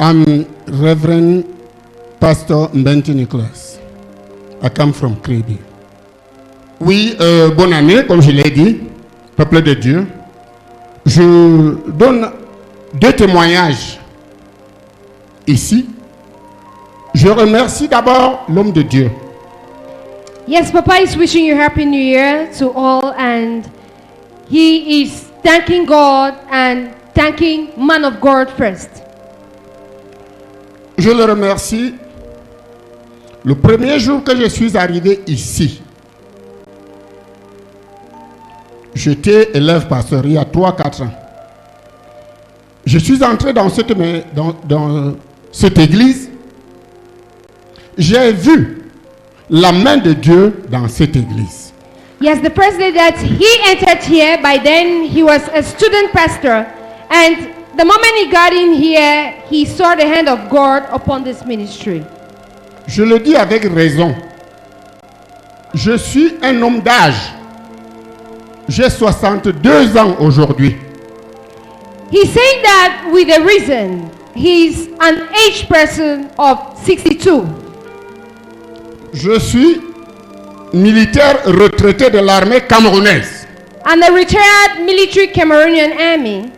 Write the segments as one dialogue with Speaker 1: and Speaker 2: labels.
Speaker 1: I'm Reverend Pastor Mbenti Nicholas. I come from Kribi. Oui, bonne année, comme je l'ai dit, peuple de Dieu. Je donne 2 témoignages ici. Je remercie d'abord l'homme de Dieu.
Speaker 2: Yes, Papa is wishing you Happy New Year to all, and he is thanking God and thanking man of God first.
Speaker 1: Je le remercie. Le premier jour que je suis arrivé ici, j'étais élève pasteur il y a 3-4 ans. Je suis entré dans cette église. J'ai vu la main de Dieu dans cette église.
Speaker 2: Yes, the first day that he entered here, by then he was a student pastor, and the moment he got in here, he saw the hand of God upon this ministry.
Speaker 1: Je le dis avec raison. Je suis un homme d'âge. J'ai 62 ans aujourd'hui.
Speaker 2: He's saying that with a reason. He's an aged person of 62.
Speaker 1: Je suis militaire retraité de l'armée camerounaise.
Speaker 2: And a retired military Cameroonian army.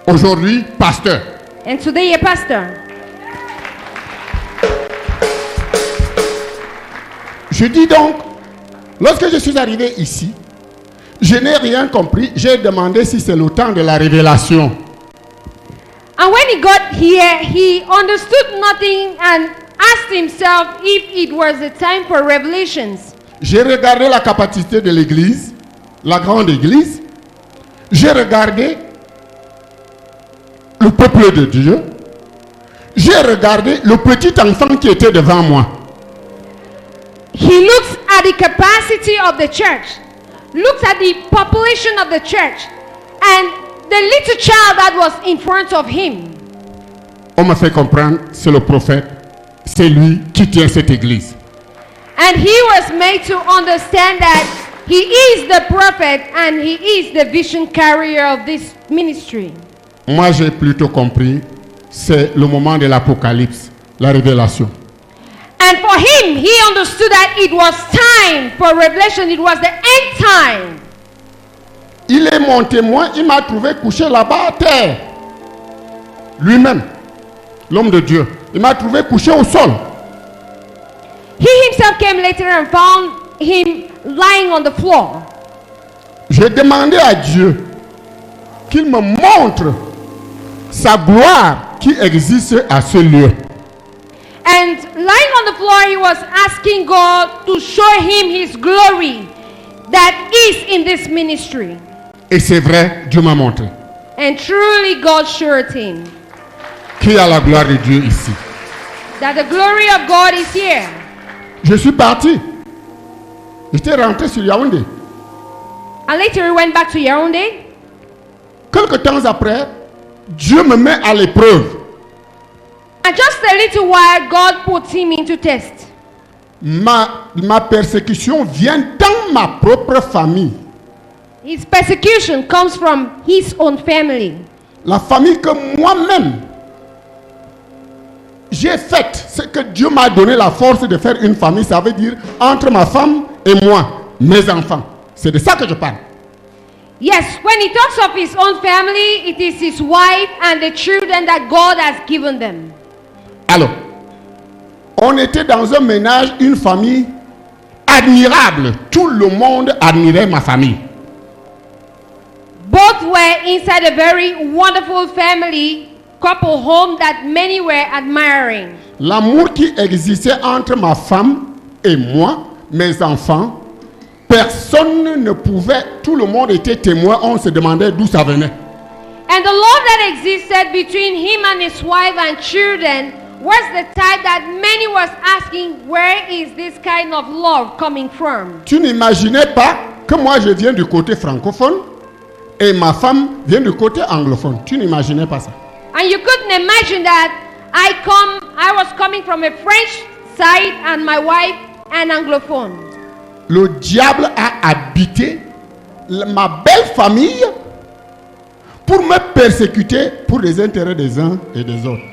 Speaker 1: Aujourd'hui, pasteur.
Speaker 2: And today a pastor.
Speaker 1: Je dis donc, lorsque je suis arrivé ici, je n'ai rien compris. J'ai demandé si c'est le temps de la révélation.
Speaker 2: And when he got here, he understood nothing and asked himself if it was the time for revelations.
Speaker 1: J'ai regardé la capacité de l'église, la grande église. J'ai regardé le peuple de Dieu. J'ai regardé le petit enfant qui était devant moi.
Speaker 2: He looks at the capacity of the church, looks at the population of the church, and the little child that was in front of him.
Speaker 1: On m'a fait comprendre, c'est le prophète, c'est lui qui tient cette église.
Speaker 2: And he was made to understand that he is the prophet and he is the vision carrier of this ministry.
Speaker 1: Moi, j'ai plutôt compris, c'est le moment de l'Apocalypse, la révélation.
Speaker 2: And for him, he understood that it was time for revelation. It was the end time.
Speaker 1: Il est mon témoin, il m'a trouvé couché là-bas à terre. Lui-même, l'homme de Dieu, il m'a trouvé couché au sol.
Speaker 2: He himself came later and found him lying on the floor.
Speaker 1: J'ai demandé à Dieu qu'il me montre sa gloire qui existe à ce lieu.
Speaker 2: And lying on the floor, he was asking God to show him his glory that is in this ministry.
Speaker 1: Et c'est vrai, Dieu m'a montré.
Speaker 2: And truly God showed him
Speaker 1: Qu'il y a la gloire de Dieu ici.
Speaker 2: that the glory of God is here.
Speaker 1: Je suis parti. J'étais rentré sur Yaoundé.
Speaker 2: And later he went back to Yaoundé.
Speaker 1: Quelques temps après, Dieu me met à l'épreuve.
Speaker 2: And just a little while, God put him into test.
Speaker 1: Ma persécution vient dans ma propre famille.
Speaker 2: His persecution comes from his own family.
Speaker 1: La famille que moi-même j'ai faite. Ce que Dieu m'a donné la force de faire une famille, ça veut dire entre ma femme et moi, mes enfants. C'est de ça que je parle.
Speaker 2: Yes, when he talks of his own family, it is his wife and the children that God has given them.
Speaker 1: Alors, on était dans un ménage, une famille admirable. Tout le monde admirait ma famille.
Speaker 2: Both were inside a very wonderful family couple home that many were admiring.
Speaker 1: L'amour qui existait entre ma femme et moi, mes enfants, personne ne pouvait, tout le monde était témoin, on se demandait d'où ça venait.
Speaker 2: And the love that existed between him and his wife and children was the type that many was asking, where is this kind of love coming from?
Speaker 1: Tu n'imaginais pas que moi je viens du côté francophone et ma femme vient du côté anglophone. Tu n'imaginais pas ça.
Speaker 2: And you couldn't imagine that I was coming from a French side and my wife an Anglophone.
Speaker 1: Le diable a habité ma belle famille pour me persécuter pour les intérêts des uns et des autres.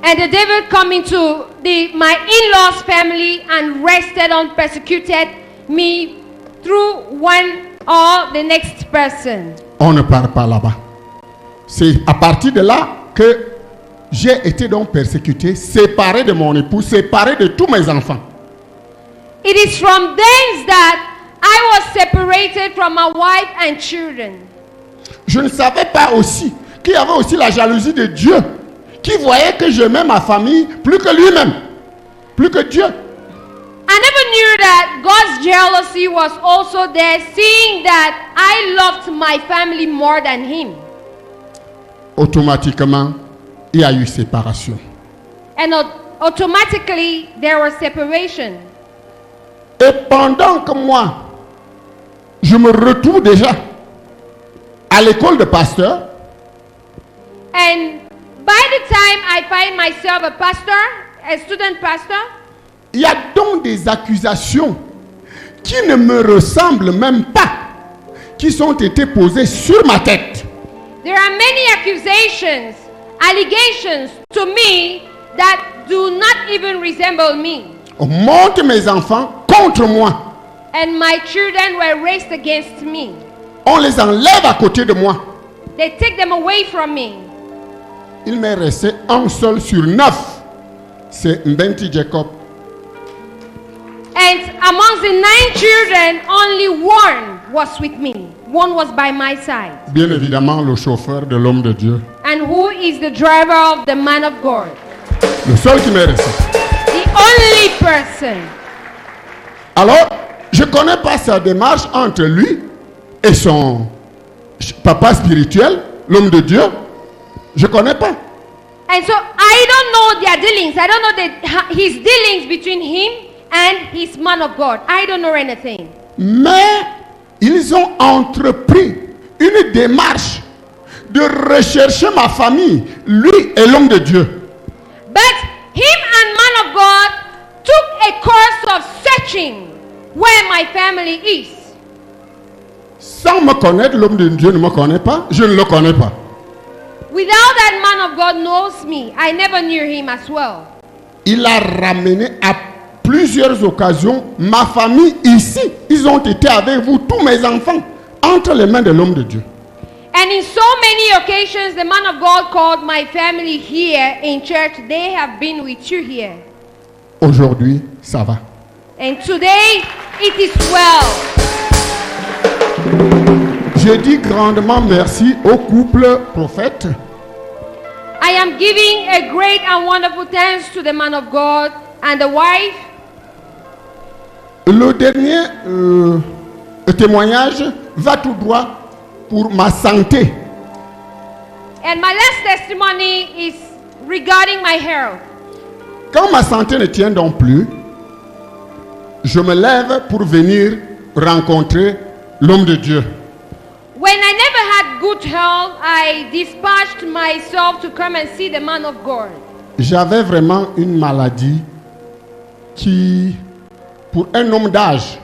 Speaker 2: And the devil come into my in-laws' family and rested on persecuted me through one or the next person.
Speaker 1: On ne part pas là-bas. C'est à partir de là que j'ai été donc persécuté, séparé de mon époux, séparé de tous mes enfants.
Speaker 2: It is from thence that I was separated from my wife and children.
Speaker 1: Je ne savais pas aussi qu'il y avait aussi la jalousie de Dieu, qui voyait que j'aimais ma famille plus que lui-même, plus que Dieu.
Speaker 2: I never knew that God's jealousy was also there, seeing that I loved my family more than him.
Speaker 1: Automatiquement, il y a eu séparation.
Speaker 2: And automatically there was separation.
Speaker 1: Et pendant que moi, je me retrouve déjà à l'école de pasteur,
Speaker 2: And by the time I find myself a pastor, a student pastor,
Speaker 1: il y a donc des accusations qui ne me ressemblent même pas, qui sont été posées sur ma tête.
Speaker 2: there are many accusations, allegations to me that do not even resemble me.
Speaker 1: On monte mes enfants contre moi.
Speaker 2: And my children were raised against me.
Speaker 1: On les enlève à côté de moi.
Speaker 2: They take them away from me.
Speaker 1: Il m'est resté un seul sur 9. C'est Mbenti Jacob.
Speaker 2: And amongst the 9 children, only one was with me. One was by my side.
Speaker 1: Bien évidemment, le chauffeur de l'homme de Dieu.
Speaker 2: And who is the driver of the man of God?
Speaker 1: Le seul qui m'est resté.
Speaker 2: The only person.
Speaker 1: Alors, je ne connais pas sa démarche entre lui et son papa spirituel, l'homme de Dieu. Je ne connais pas.
Speaker 2: And so I don't know their dealings. I don't know his dealings between him and his man of God. I don't know anything.
Speaker 1: Mais ils ont entrepris une démarche de rechercher ma famille, lui et l'homme de Dieu.
Speaker 2: But him and man of God took a course of searching where my family is.
Speaker 1: Sans me connaître, l'homme de Dieu ne me connaît pas, je ne le connais pas.
Speaker 2: Without that man of God knows me, I never knew him as well.
Speaker 1: Il a ramené à plusieurs occasions ma famille ici. Ils ont été avec vous, tous mes enfants, entre les mains de l'homme de Dieu.
Speaker 2: And in so many occasions, the man of God called my family here in church. They have been with you here.
Speaker 1: Aujourd'hui, ça va.
Speaker 2: And today, it is well.
Speaker 1: Je dis grandement merci au couple prophète
Speaker 2: I am giving a great and wonderful thanks to the man of God and the wife.
Speaker 1: Le dernier témoignage va tout droit pour ma santé.
Speaker 2: And my last testimony is regarding my health.
Speaker 1: Quand ma santé ne tient donc plus, je me lève pour venir rencontrer l'homme de Dieu.
Speaker 2: When I never had good health, I dispatched myself to come and see the man of God.
Speaker 1: J'avais vraiment une maladie qui, pour un homme d'âge,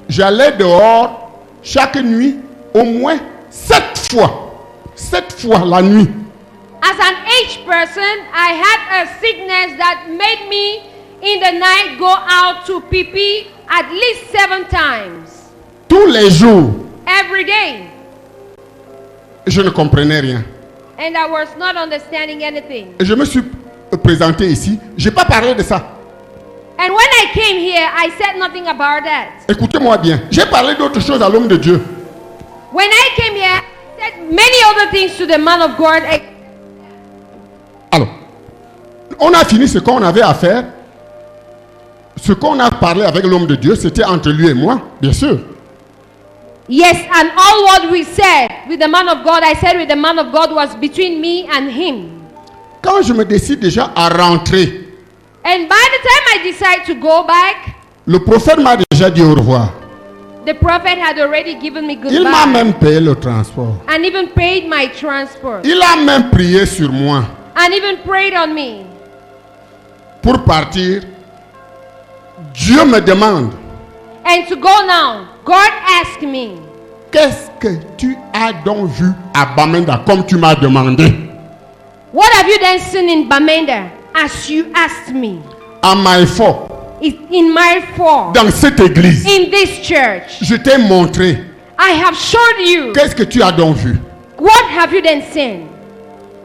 Speaker 1: j'allais dehors chaque nuit au moins 7 fois. 7 fois la nuit.
Speaker 2: As an aged person, I had a sickness that made me in the night go out to pee at least 7 times.
Speaker 1: Tous les jours.
Speaker 2: Every day.
Speaker 1: Je ne comprenais rien.
Speaker 2: And I was not understanding anything.
Speaker 1: Et je me suis présenté ici. Je n'ai pas parlé de ça.
Speaker 2: And when I came here, I said nothing about that.
Speaker 1: Écoutez-moi bien. J'ai parlé d'autre chose à l'homme de Dieu.
Speaker 2: When I came here, I said many other things to the man of God.
Speaker 1: Alors, on a fini ce qu'on avait à faire. Ce qu'on a parlé avec l'homme de Dieu, c'était entre lui et moi, bien sûr.
Speaker 2: Yes, and all what we said with the man of God, I said with the man of God was between me and him.
Speaker 1: Quand je me décide déjà à rentrer,
Speaker 2: And by the time I decide to go back,
Speaker 1: le prophète m'a déjà dit au revoir.
Speaker 2: the prophet had already given me
Speaker 1: Il m'a
Speaker 2: goodbye
Speaker 1: même payé le transport.
Speaker 2: and even paid my transport
Speaker 1: Il a même prié sur moi
Speaker 2: and even prayed on me.
Speaker 1: pour partir. Dieu me demande,
Speaker 2: And to go now, God asked me,
Speaker 1: qu'est-ce que tu as donc vu à Bamenda comme tu m'as demandé?
Speaker 2: What have you then seen in Bamenda as you asked me?
Speaker 1: À Maïfo,
Speaker 2: In my form,
Speaker 1: dans cette église,
Speaker 2: in this church,
Speaker 1: je t'ai montré.
Speaker 2: I have showed you.
Speaker 1: Qu'est-ce que tu as donc vu?
Speaker 2: What have you then seen?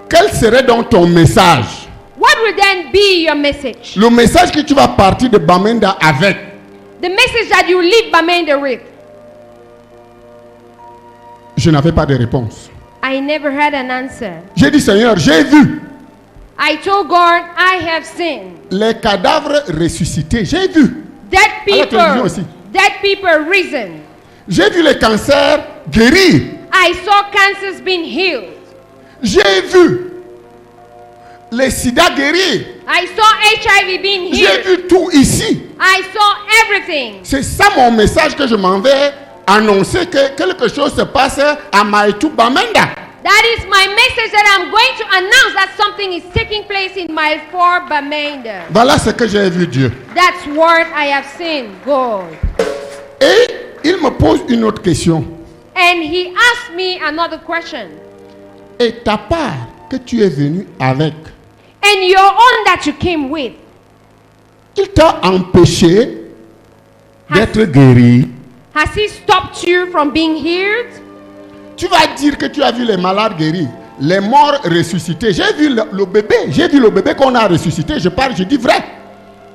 Speaker 1: Quel serait donc ton message?
Speaker 2: What will then be your message?
Speaker 1: Le message que tu vas partir de Bamenda avec.
Speaker 2: The message that you leave Bamenda with.
Speaker 1: Je n'avais pas de réponse.
Speaker 2: I never had an answer.
Speaker 1: J'ai dit, Seigneur, j'ai vu
Speaker 2: I told God, I have seen
Speaker 1: les cadavres ressuscités. J'ai vu.
Speaker 2: dead
Speaker 1: À la télévision aussi.
Speaker 2: people risen.
Speaker 1: J'ai vu les cancers guéris.
Speaker 2: I saw cancers being healed.
Speaker 1: J'ai vu les sida guéris.
Speaker 2: I saw HIV being
Speaker 1: J'ai
Speaker 2: healed.
Speaker 1: vu tout ici.
Speaker 2: I saw everything.
Speaker 1: C'est ça mon message que je m'en vais annoncer que quelque chose se passe à Maïtou Bamenda.
Speaker 2: That is my message that I'm going to announce that something is taking place in my for Bamenda.
Speaker 1: Voilà ce que j'ai vu Dieu.
Speaker 2: That's what I have seen, God.
Speaker 1: Et il me pose une autre question.
Speaker 2: And he asked me another question.
Speaker 1: Et ta part que tu es venu avec,
Speaker 2: And your own that you came with,
Speaker 1: il t'a empêché d'être guéri.
Speaker 2: has he stopped you from being healed?
Speaker 1: Tu vas dire que tu as vu les malades guéris, les morts ressuscités. J'ai vu le bébé qu'on a ressuscité. Je parle, je dis vrai.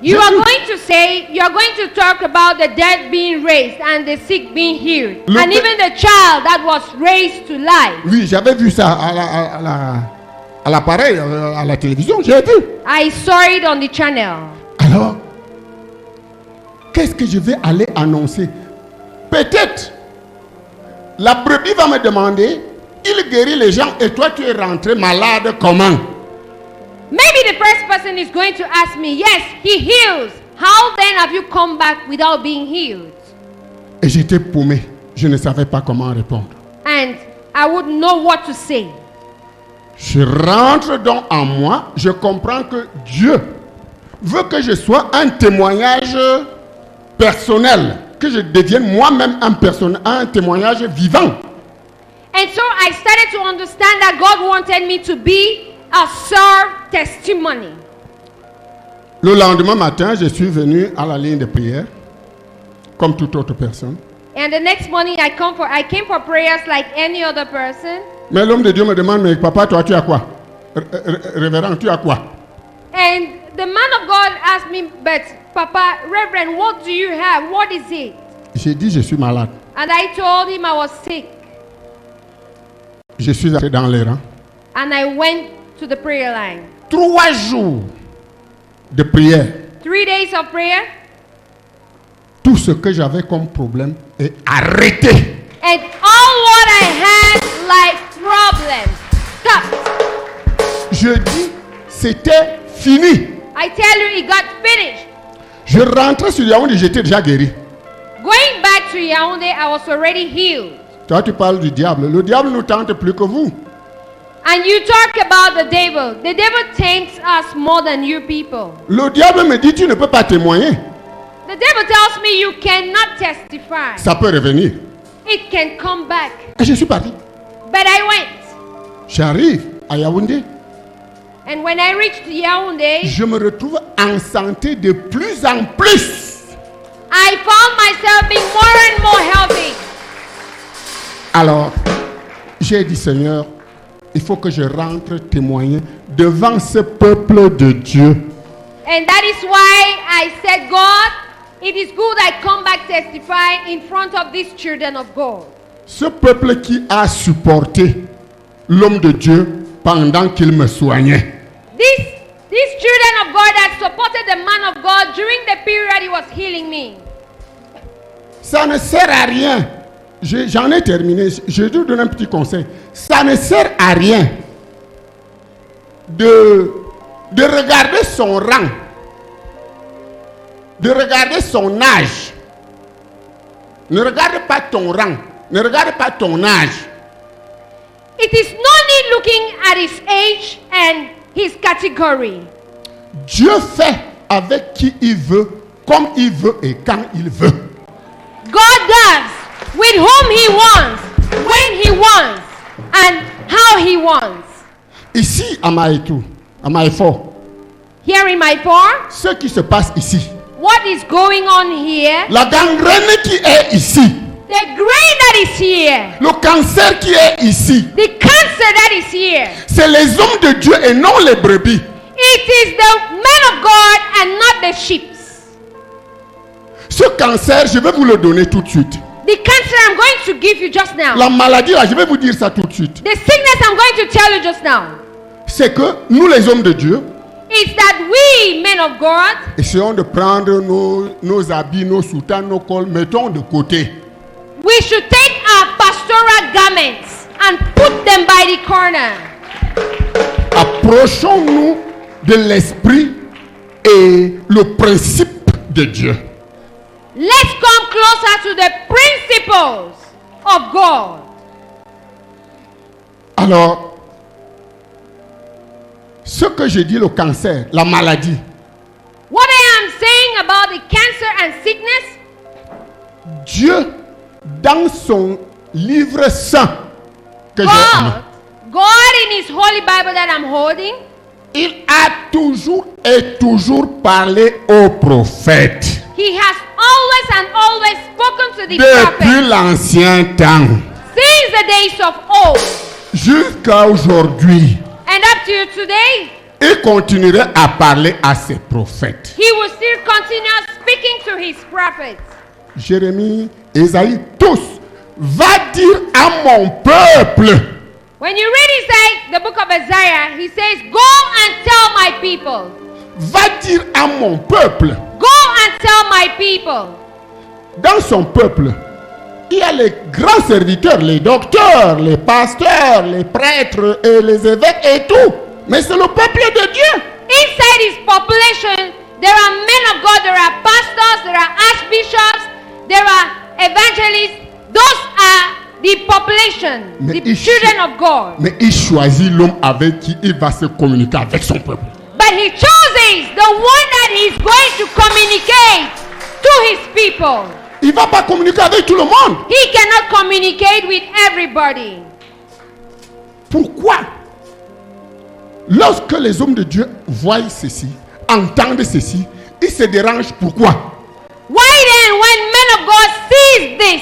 Speaker 2: You
Speaker 1: J'ai
Speaker 2: are
Speaker 1: vu.
Speaker 2: going to say, you are going to talk about the dead being raised and the sick being healed.
Speaker 1: Look
Speaker 2: And
Speaker 1: at-
Speaker 2: even the child that was raised to life.
Speaker 1: Oui, j'avais vu ça à l'appareil, à la télévision. J'ai vu.
Speaker 2: I saw it on the channel.
Speaker 1: Alors, qu'est-ce que je vais aller annoncer? Peut-être, la brebis va me demander, il guérit les gens et toi tu es rentré malade comment?
Speaker 2: Maybe the first person is going to ask me, yes, he heals. How then have you come back without being healed?
Speaker 1: Et j'étais paumé. Je ne savais pas comment répondre.
Speaker 2: And I wouldn't know what to say.
Speaker 1: Je rentre donc en moi. Je comprends que Dieu veut que je sois un témoignage personnel. Que je devienne moi-même un témoignage vivant.
Speaker 2: And so I started to understand that God wanted me to be a served testimony.
Speaker 1: Le lendemain matin, je suis venu à la ligne de prière, comme toute autre personne.
Speaker 2: And the next morning I came for prayers like any other person.
Speaker 1: Mais l'homme de Dieu me demande, mais papa, toi, tu as quoi? Révérend, tu as quoi?
Speaker 2: And the man of God asked me, but Papa, Reverend, what do you have? What is it?
Speaker 1: J'ai dit, je suis malade.
Speaker 2: And I told him I was sick.
Speaker 1: Je suis allé dans les rangs.
Speaker 2: And I went to the prayer line.
Speaker 1: 3 jours de prière.
Speaker 2: 3 days of prayer.
Speaker 1: Tout ce que j'avais comme problème est arrêté.
Speaker 2: And all what I had like problems stopped.
Speaker 1: Je dis, c'était fini.
Speaker 2: I tell you, it got finished.
Speaker 1: Je rentrais sur Yaoundé, j'étais déjà guéri.
Speaker 2: Going back to Yaoundé, I was already healed.
Speaker 1: Toi, tu parles du diable. Le diable nous tente plus que vous.
Speaker 2: And you talk about the devil. The devil tempts us more than you people.
Speaker 1: Le diable me dit, tu ne peux pas témoigner.
Speaker 2: The devil tells me you cannot testify.
Speaker 1: Ça peut revenir.
Speaker 2: It can come back.
Speaker 1: Et je suis parti.
Speaker 2: But I went.
Speaker 1: J'arrive à Yaoundé.
Speaker 2: And when I reached Yaoundé,
Speaker 1: Je me retrouve en santé de plus en plus.
Speaker 2: I found myself being more and more healthy.
Speaker 1: Alors, j'ai dit, Seigneur, il faut que je rentre témoigner devant ce peuple de Dieu.
Speaker 2: And that is why I said, God, it is good I come back testify in front of these children of God.
Speaker 1: Ce peuple qui a supporté l'homme de Dieu pendant qu'il me soignait.
Speaker 2: These children of God that supported the man of God during the period he was healing me.
Speaker 1: Ça ne sert à rien. J'en ai terminé. Je vais vous donner un petit conseil. Ça ne sert à rien de regarder son rang, de regarder son âge. Ne regarde pas ton rang, ne regarde pas ton âge.
Speaker 2: It is no need looking at his age and his category.
Speaker 1: Dieu fait avec qui il veut, comme il veut et quand il veut.
Speaker 2: God does with whom he wants, when he wants, and how he wants.
Speaker 1: Ici, à Maïfort,
Speaker 2: Here in my farm,
Speaker 1: ce qui se passe ici,
Speaker 2: what is going on here?
Speaker 1: la gangrène qui est ici,
Speaker 2: The grain that is here,
Speaker 1: le cancer qui est ici,
Speaker 2: the cancer that is here,
Speaker 1: c'est les hommes de Dieu et non les brebis.
Speaker 2: it is the men of God and not the sheep.
Speaker 1: Ce cancer, je vais vous le donner tout de suite.
Speaker 2: The cancer I'm going to give you just now.
Speaker 1: La maladie, là, je vais vous dire ça tout de suite.
Speaker 2: The sickness I'm going to tell you just now.
Speaker 1: C'est que nous, les hommes de Dieu,
Speaker 2: It's that we, men of God,
Speaker 1: essayons de prendre nos habits, nos soutanes, nos cols, mettons de côté.
Speaker 2: we should take our pastoral garments and put them by the corner.
Speaker 1: Approchons-nous de l'esprit et le principe de Dieu.
Speaker 2: Let's come closer to the principles of God.
Speaker 1: Alors, ce que j'ai dit, le cancer, la maladie,
Speaker 2: What I am saying about the cancer and sickness,
Speaker 1: Dieu, dans son livre saint que j'ai en main,
Speaker 2: God in His Holy Bible that I'm holding,
Speaker 1: il a toujours et toujours parlé aux prophètes.
Speaker 2: He has always spoken to the
Speaker 1: Depuis
Speaker 2: prophets
Speaker 1: l'ancien temps
Speaker 2: since the days of old.
Speaker 1: jusqu'à aujourd'hui,
Speaker 2: And up to today,
Speaker 1: il continuerait à parler à ses prophètes.
Speaker 2: He will still continue speaking to His prophets.
Speaker 1: Jérémie, Ésaïe, tous, va dire à mon peuple.
Speaker 2: When you read Isaiah, the book of Isaiah, he says, "Go and tell my people.
Speaker 1: Va dire à mon peuple.
Speaker 2: Go and tell my people."
Speaker 1: Dans son peuple, il y a les grands serviteurs, les docteurs, les pasteurs, les prêtres et les évêques et tout. Mais c'est le peuple de Dieu.
Speaker 2: Inside his population, there are men of God, there are pastors, there are archbishops, there are evangelists. Those are the population,
Speaker 1: Mais
Speaker 2: the children of God.
Speaker 1: Mais il choisit l'homme avec qui il va se communiquer avec son peuple.
Speaker 2: But he chooses the one that he's going to communicate to his people.
Speaker 1: Il ne va pas communiquer avec tout le monde.
Speaker 2: He cannot communicate with everybody.
Speaker 1: Pourquoi? Lorsque les hommes de Dieu voient ceci, entendent ceci, ils se dérangent. Pourquoi?
Speaker 2: Why then, when men of God see this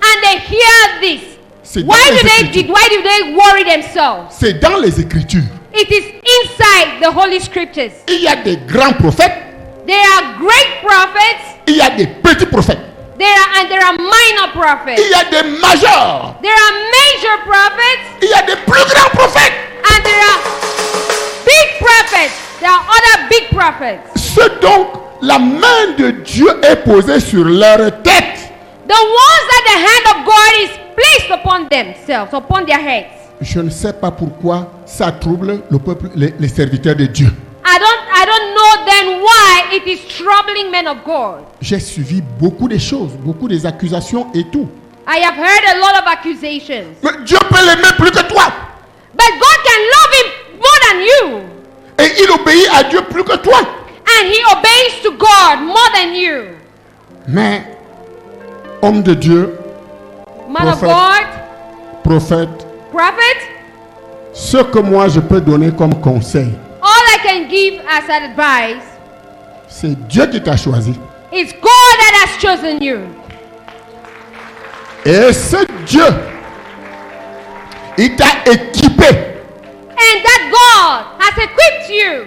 Speaker 2: and they hear this,
Speaker 1: C'est dans
Speaker 2: why
Speaker 1: les
Speaker 2: do they worry themselves?
Speaker 1: C'est dans les Écritures.
Speaker 2: It is inside the Holy Scriptures.
Speaker 1: Il y a des grands prophètes,
Speaker 2: There are great prophets,
Speaker 1: il y a des petits prophètes,
Speaker 2: there are minor prophets.
Speaker 1: il y a des majeurs,
Speaker 2: There are major prophets,
Speaker 1: il y a des plus grands prophètes.
Speaker 2: and there are big prophets. There are other big prophets.
Speaker 1: Ceux donc la main de Dieu est posée sur leur tête.
Speaker 2: The ones that the hand of God is placed upon themselves, upon their heads.
Speaker 1: Je ne sais pas pourquoi ça trouble le peuple, les serviteurs de Dieu.
Speaker 2: I don't know then why it is troubling men of God.
Speaker 1: J'ai suivi beaucoup de choses, beaucoup des accusations et tout.
Speaker 2: I have heard a lot of accusations.
Speaker 1: Mais Dieu peut l'aimer plus que toi.
Speaker 2: But God can love him more than you.
Speaker 1: Et il obéit à Dieu plus que toi.
Speaker 2: And he obeys to God more than you.
Speaker 1: Mais, homme de Dieu,
Speaker 2: Man of
Speaker 1: Prophet.
Speaker 2: God,
Speaker 1: prophète,
Speaker 2: prophet,
Speaker 1: ce que moi je peux donner comme conseil,
Speaker 2: all I can give as advice
Speaker 1: c'est Dieu qui t'a choisi.
Speaker 2: is God that has chosen you.
Speaker 1: Et ce Dieu, il t'a équipé
Speaker 2: And that God has equipped you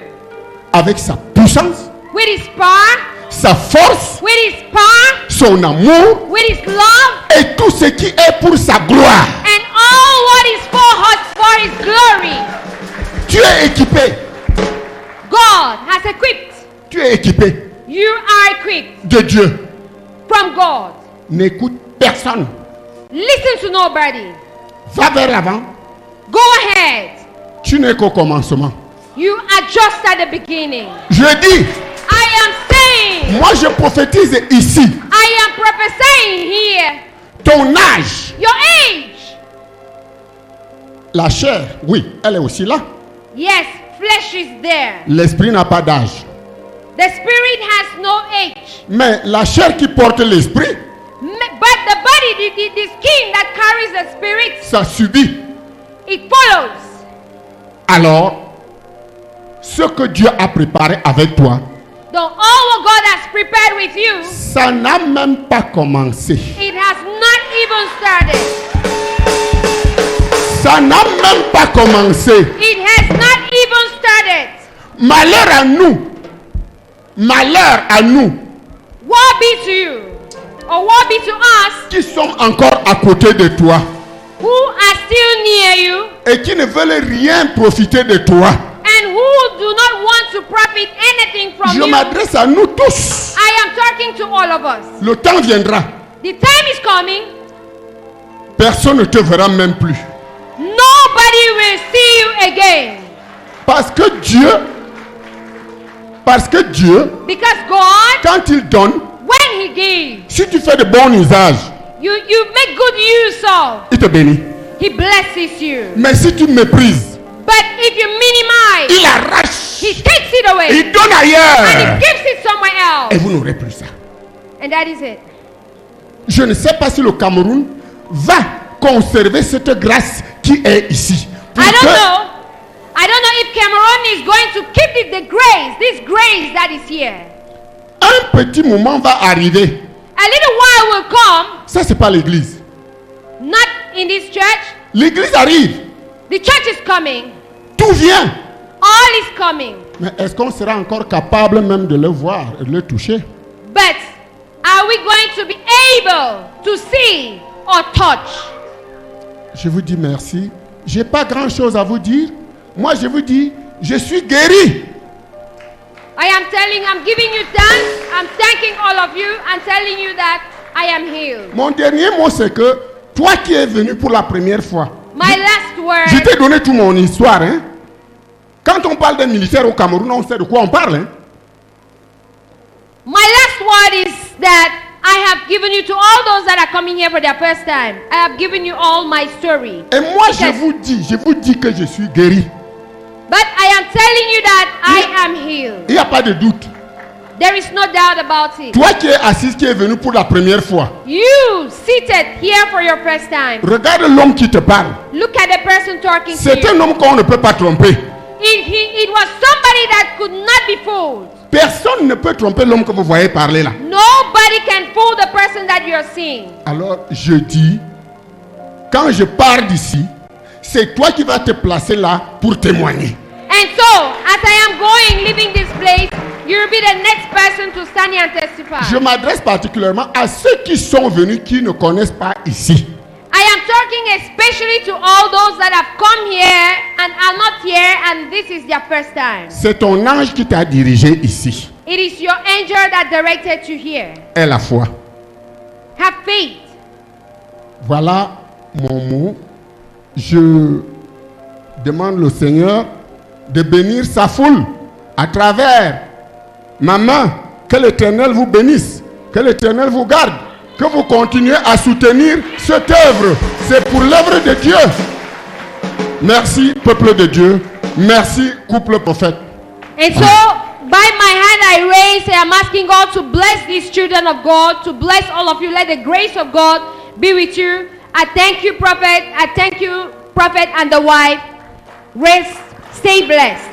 Speaker 1: avec sa puissance,
Speaker 2: with his power,
Speaker 1: sa force,
Speaker 2: with his power,
Speaker 1: son amour
Speaker 2: with his love,
Speaker 1: et tout ce qui est pour sa gloire.
Speaker 2: and all what is for his glory.
Speaker 1: Tu es équipé,
Speaker 2: God has equipped.
Speaker 1: tu es équipé
Speaker 2: You are equipped
Speaker 1: de Dieu.
Speaker 2: from God.
Speaker 1: N'écoute personne.
Speaker 2: Listen to nobody.
Speaker 1: Va vers l'avant.
Speaker 2: Go ahead.
Speaker 1: Tu n'es qu'au commencement.
Speaker 2: You are just at the beginning.
Speaker 1: Je dis,
Speaker 2: I am saying,
Speaker 1: moi je prophétise ici,
Speaker 2: I am prophesying here,
Speaker 1: ton âge,
Speaker 2: your age.
Speaker 1: la chair, oui, elle est aussi là.
Speaker 2: Yes, flesh is there.
Speaker 1: L'esprit n'a pas d'âge.
Speaker 2: The spirit has no age.
Speaker 1: Mais la chair qui porte l'esprit,
Speaker 2: But the body, the skin that carries the spirit,
Speaker 1: ça subit.
Speaker 2: it follows.
Speaker 1: Alors, ce que Dieu a préparé avec toi,
Speaker 2: The all what God has prepared with you,
Speaker 1: ça n'a même pas commencé.
Speaker 2: it has not even started.
Speaker 1: Ça n'a même pas commencé.
Speaker 2: It has not even started.
Speaker 1: Malheur à nous. Malheur à nous
Speaker 2: Woe be to you, or woe be to us
Speaker 1: qui sommes encore à côté de toi
Speaker 2: who are still near you
Speaker 1: et qui ne veulent rien profiter de toi.
Speaker 2: and who do not want to profit anything from
Speaker 1: Je
Speaker 2: you.
Speaker 1: m'adresse à nous tous.
Speaker 2: I am talking to all of us.
Speaker 1: Le temps viendra.
Speaker 2: The time is coming.
Speaker 1: Personne ne te verra même plus.
Speaker 2: Nobody will see you again.
Speaker 1: Parce que Dieu,
Speaker 2: Because God,
Speaker 1: quand il donne,
Speaker 2: when He gives,
Speaker 1: si tu fais de bon usage,
Speaker 2: you make good use of.
Speaker 1: il te bénit.
Speaker 2: He blesses you.
Speaker 1: Mais si tu méprises,
Speaker 2: But if you minimize,
Speaker 1: il arrache,
Speaker 2: He takes it away
Speaker 1: il donne
Speaker 2: and He
Speaker 1: ailleurs.
Speaker 2: gives it somewhere
Speaker 1: Et
Speaker 2: else.
Speaker 1: vous n'aurez plus ça.
Speaker 2: And that is it.
Speaker 1: Je ne sais pas si le Cameroun va conserver cette grâce qui est ici. Pour
Speaker 2: I don't
Speaker 1: que
Speaker 2: know. I don't know if Cameroon is going to keep it, the grace, this grace that is here.
Speaker 1: un petit moment va arriver.
Speaker 2: A little while will come,
Speaker 1: Ça, c'est pas l'église.
Speaker 2: not in this church.
Speaker 1: L'église arrive.
Speaker 2: The church is coming.
Speaker 1: Tout vient.
Speaker 2: All is coming.
Speaker 1: Mais est-ce qu'on sera encore capable même de le voir et de le toucher?
Speaker 2: But are we going to be able to see or touch?
Speaker 1: Je vous dis merci. J'ai pas grand-chose à vous dire. Moi, je vous dis, je suis guéri.
Speaker 2: I'm giving you thanks. I'm thanking all of you and telling you that I am healed.
Speaker 1: Mon dernier mot, c'est que toi qui es venu pour la première fois,
Speaker 2: My last
Speaker 1: je
Speaker 2: word,
Speaker 1: t'ai donné toute mon histoire. Hein? Quand on parle d'un militaire au Cameroun, on sait de quoi on parle. Hein?
Speaker 2: my last word is that I have given you to all those that are coming here for their first time. I have given you all my story.
Speaker 1: Et moi,
Speaker 2: Because-
Speaker 1: je vous dis que je suis guéri.
Speaker 2: But I am telling you that I am healed.
Speaker 1: Il n'y a pas de doute.
Speaker 2: There is no doubt about it.
Speaker 1: Toi qui es assis, qui est venu pour la première fois,
Speaker 2: You seated here for your first time.
Speaker 1: regarde l'homme qui te parle.
Speaker 2: Look at the person talking to
Speaker 1: C'est un
Speaker 2: you.
Speaker 1: homme qu'on ne peut pas tromper.
Speaker 2: It was somebody that could not be fooled.
Speaker 1: Personne ne peut tromper l'homme que vous voyez parler là.
Speaker 2: Nobody can fool the person that you're seeing.
Speaker 1: Alors je dis, quand je pars d'ici, c'est toi qui vas te placer là pour témoigner.
Speaker 2: And so, as I am going, leaving this place, you'll be the next person to stand here and testify.
Speaker 1: Je m'adresse particulièrement à ceux qui sont venus qui ne connaissent pas ici.
Speaker 2: I am talking especially to all those that have come here and are not here, and this is their first time.
Speaker 1: C'est ton ange qui t'a dirigé ici.
Speaker 2: It is your angel that directed you here.
Speaker 1: Et la foi.
Speaker 2: Have faith.
Speaker 1: Voilà mon mot. Je demande au Seigneur de bénir sa foule à travers ma main. Que l'Éternel vous bénisse. Que l'Éternel vous garde. Que vous continuez à soutenir cette œuvre. C'est pour l'œuvre de Dieu. Merci, peuple de Dieu. Merci, couple prophète.
Speaker 2: And so, by my hand I raise, I am asking God to bless these children of God, to bless all of you. Let the grace of God be with you. I thank you, prophet. I thank you, prophet and the wife. Rest, stay blessed.